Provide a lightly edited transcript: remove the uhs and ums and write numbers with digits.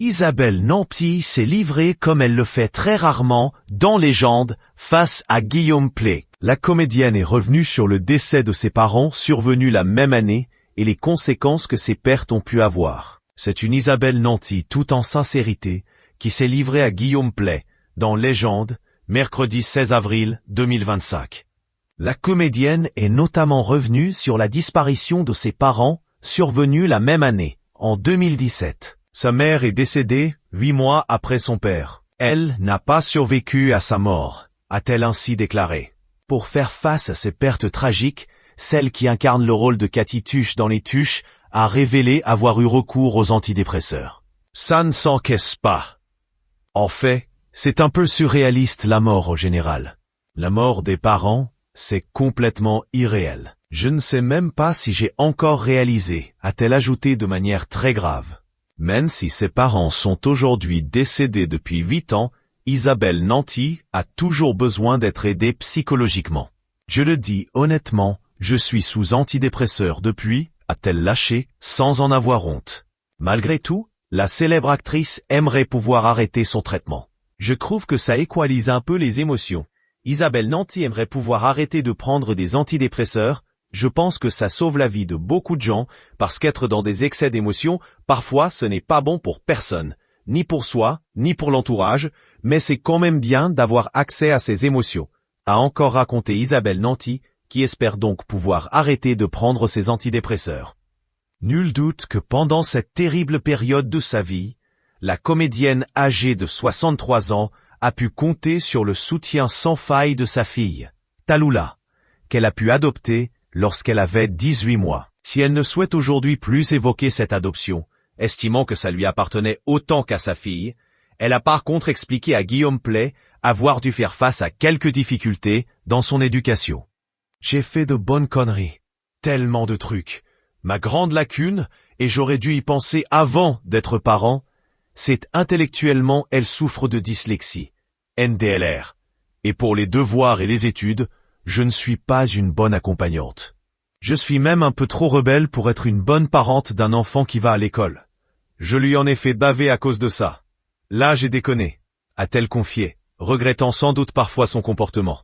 Isabelle Nanty s'est livrée comme elle le fait très rarement dans Légende face à Guillaume Pley. La comédienne est revenue sur le décès de ses parents survenu la même année et les conséquences que ces pertes ont pu avoir. C'est une Isabelle Nanty tout en sincérité qui s'est livrée à Guillaume Pley dans Légende, mercredi 16 avril 2025. La comédienne est notamment revenue sur la disparition de ses parents survenue la même année, en 2017. Sa mère est décédée 8 mois après son père. Elle n'a pas survécu à sa mort, a-t-elle ainsi déclaré. Pour faire face à ces pertes tragiques, celle qui incarne le rôle de Cathy Tuche dans Les Tuches a révélé avoir eu recours aux antidépresseurs. Ça ne s'encaisse pas. En fait, c'est un peu surréaliste la mort au général. La mort des parents, c'est complètement irréel. Je ne sais même pas si j'ai encore réalisé, a-t-elle ajouté de manière très grave. Même si ses parents sont aujourd'hui décédés depuis 8 ans, Isabelle Nanty a toujours besoin d'être aidée psychologiquement. Je le dis honnêtement, je suis sous antidépresseur depuis, a-t-elle lâché, sans en avoir honte. Malgré tout, la célèbre actrice aimerait pouvoir arrêter son traitement. Je trouve que ça équalise un peu les émotions. Isabelle Nanty aimerait pouvoir arrêter de prendre des antidépresseurs. Je pense que ça sauve la vie de beaucoup de gens, parce qu'être dans des excès d'émotions, parfois ce n'est pas bon pour personne, ni pour soi, ni pour l'entourage, mais c'est quand même bien d'avoir accès à ces émotions, a encore raconté Isabelle Nanty, qui espère donc pouvoir arrêter de prendre ses antidépresseurs. Nul doute que pendant cette terrible période de sa vie, la comédienne âgée de 63 ans a pu compter sur le soutien sans faille de sa fille, Tallulah, qu'elle a pu adopter lorsqu'elle avait 18 mois. Si elle ne souhaite aujourd'hui plus évoquer cette adoption, estimant que ça lui appartenait autant qu'à sa fille, elle a par contre expliqué à Guillaume Pley avoir dû faire face à quelques difficultés dans son éducation. J'ai fait de bonnes conneries, tellement de trucs. Ma grande lacune, et j'aurais dû y penser avant d'être parent, c'est intellectuellement elle souffre de dyslexie, NDLR. Et pour les devoirs et les études, je ne suis pas une bonne accompagnante. Je suis même un peu trop rebelle pour être une bonne parente d'un enfant qui va à l'école. Je lui en ai fait baver à cause de ça. Là j'ai déconné, a-t-elle confié, regrettant sans doute parfois son comportement.